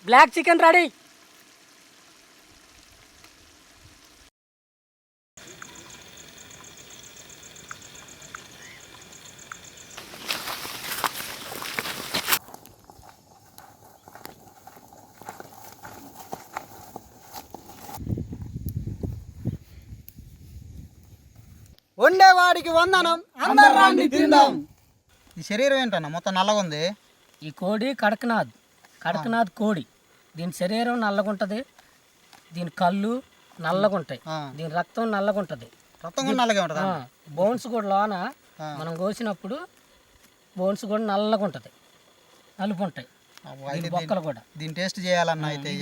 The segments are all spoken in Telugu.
Black chicken ready. వండేవాడికి వందనం, అందరాన్ని తిందాం. ఈ శరీరం ఏంటన్నా మొత్తం నల్లగా ఉంది? ఈ కోడి కడక్నాథ్ కోడి. దీని శరీరం నల్లగుంటుంది, దీని కళ్ళు నల్లగుంటాయి, దీని రక్తం నల్లగుంటుంది. రక్తం కూడా నల్లగా ఉంటుంది. బోన్స్ కూడా లోన మనం కోసినప్పుడు బోన్స్ కూడా నల్లగుంటుంది, నలుపు ఉంటాయి బొక్కలు కూడా. దీని టేస్ట్ చేయాలన్నా అయితే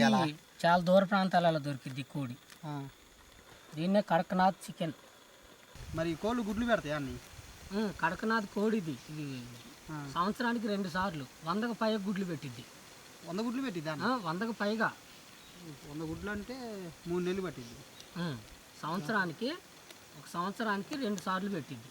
చాలా దూర ప్రాంతాలలో దొరికిద్ది కోడి. దీన్నే కడక్నాథ్ చికెన్. మరి కోళ్ళు గుడ్లు పెడతాయి అన్ని? కడక్నాథ్ కోడిది. ఇది సంవత్సరానికి 2 సార్లు 100కు పైగా గుడ్లు పెట్టిద్ది. 100 గుడ్లు పెట్టిద్దా? 100కు పైగా. 100 గుడ్లు అంటే 3 నెలలు పట్టిద్ది. సంవత్సరానికి 2 సార్లు పెట్టిద్ది.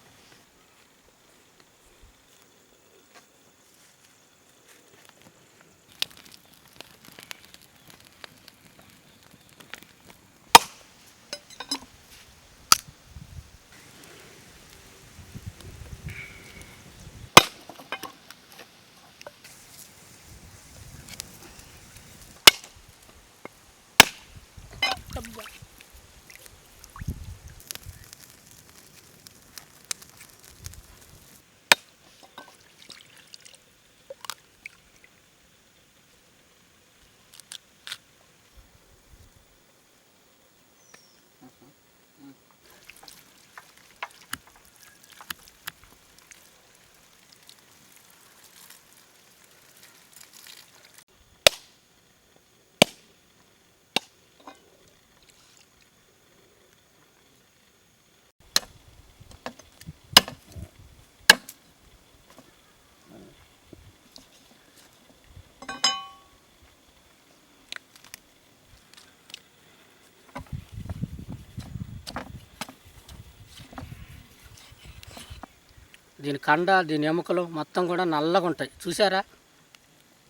దీని కండ, దీని ఎముకలు మొత్తం కూడా నల్లగా ఉంటాయి. చూసారా?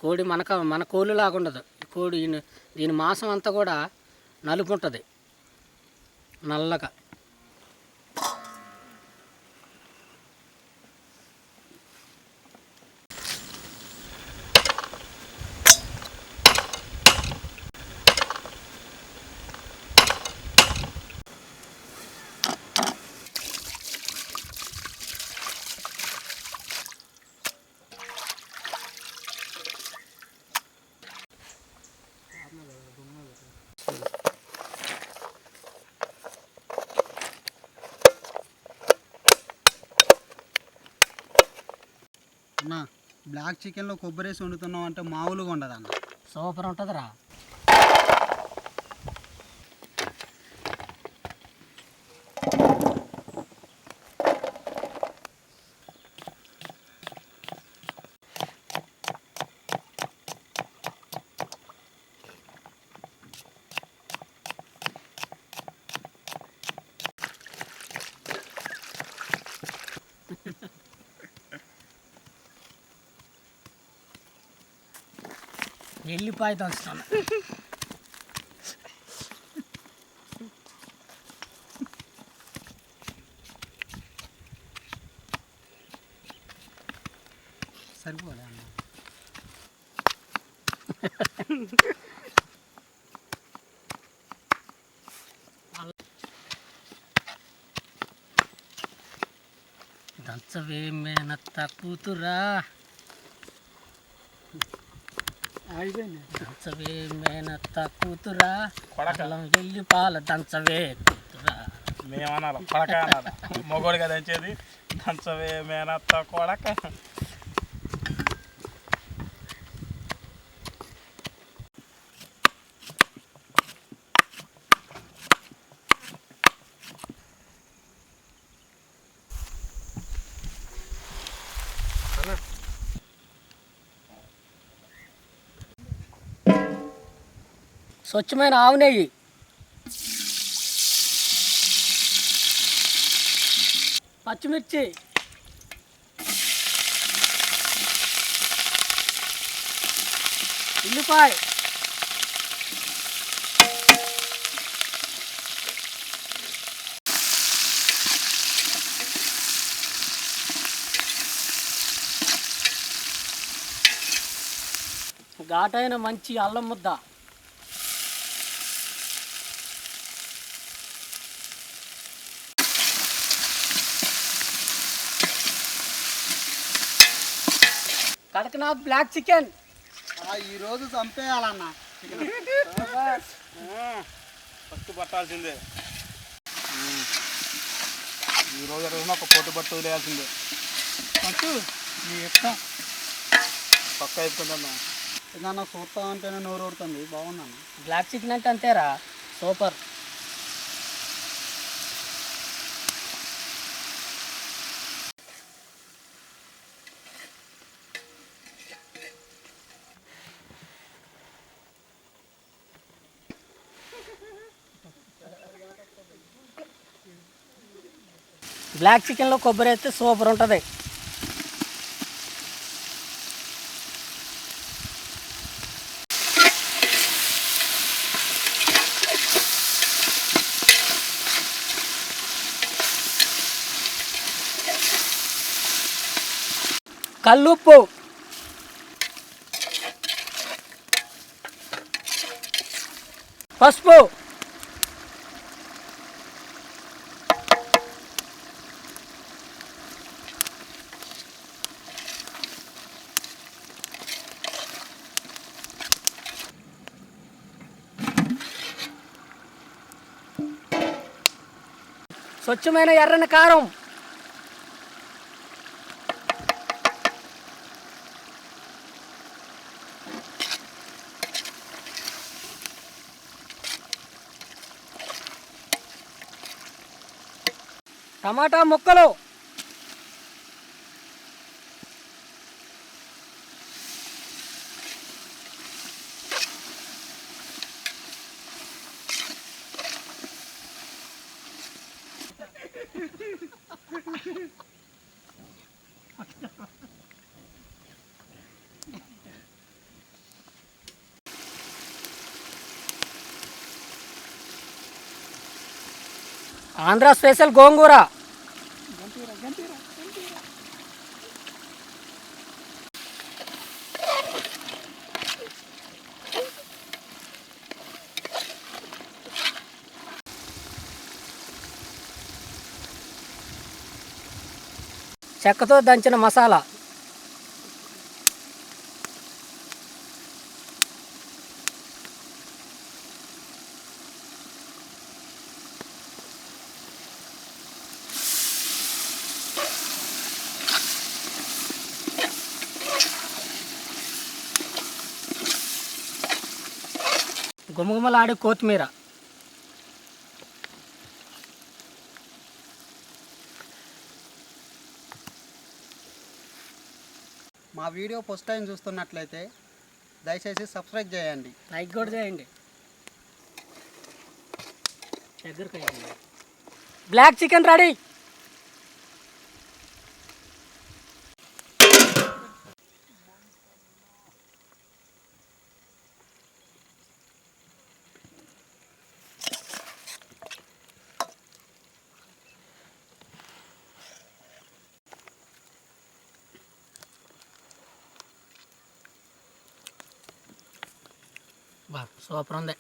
కోడి మన కోళ్ళు లాగా ఉండదు. కోడి దీని మాంసం అంతా కూడా నలుపు ఉంటుంది, నల్లగా. అన్న, బ్లాక్ చికెన్లో కొబ్బరి వేసి వండుతున్నాం అంటే మామూలుగా ఉండదు అన్న. సూపర్ ఉంటుందిరా. ఎల్లిపాయ దంచుతాను. సరిపోదా అన్న? దంచవే మేనత్త కూతురా, దంచవే మేనత్త కూతురా, కొడకలం వెళ్ళి పాల దంచవే కూతురా. మేమనాలి కొడక అనాలి, మొగోడిగా దంచేది దంచవే మేనత్త కొడక. స్వచ్ఛమైన ఆవు నెయ్యి, పచ్చిమిర్చి, ఉల్లిపాయ, ఘాటైన మంచి అల్లం ముద్ద. Kadaknath black chicken. ఈరోజు చంపేయాలన్న. ఫస్ట్ పట్టాల్సిందే. ఈరోజు రోజున ఒక పొట్టు పట్టు వదిలేయాల్సిందే. పట్టు నీ ఇష్టం. పక్క అయిపోతుందన్నా. ఏదన్నా చూస్తా అంటేనే నోరు ఊడుతుంది. బాగుందన్న. బ్లాక్ చికెన్ అంటే అంతేరా, సూపర్. బ్లాక్ చికెన్లో కొబ్బరి అయితే సూపర్ ఉంటుంది. కల్లుప్పు, పసుపు, స్వచ్ఛమైన ఎర్రని కారం, టమాటా ముక్కలు, ఆంధ్ర స్పెషల్ గోంగూర, చెక్కతో దంచిన మసాలా, గుమగుమలాడే కొత్తిమీర. మా వీడియో ఫస్ట్ టైం చూస్తున్నట్లయితే దయచేసి సబ్స్క్రైబ్ చేయండి. లైక్ కూడా చేయండి. Black chicken ready. బా సూపర్ ఉంది.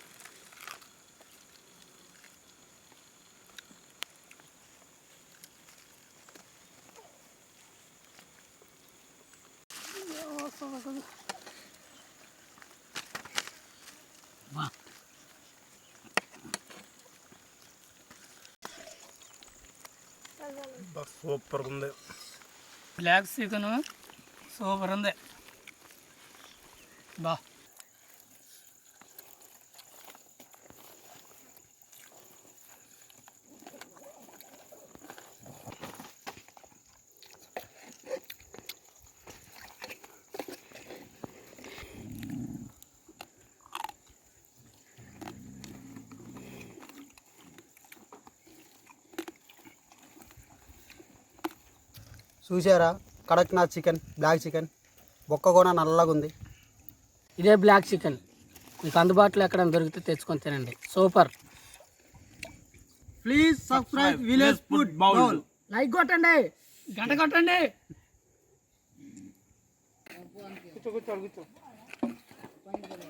సూపర్ ఉంది. బ్లాక్ చికెన్ సూపర్ ఉంది. బా చూసారా కడక్నాథ్ చికెన్, బ్లాక్ చికెన్. బొక్క కూడా నల్లగా ఉంది. ఇదే బ్లాక్ చికెన్ మీకు అందుబాటులో ఎక్కడ దొరికితే తెచ్చుకొని తినండి. Super. Please subscribe village food bowl. Like కొట్టండి, గంట కొట్టండి. కూర్చో కూర్చో కూర్చో. ఇక్కడ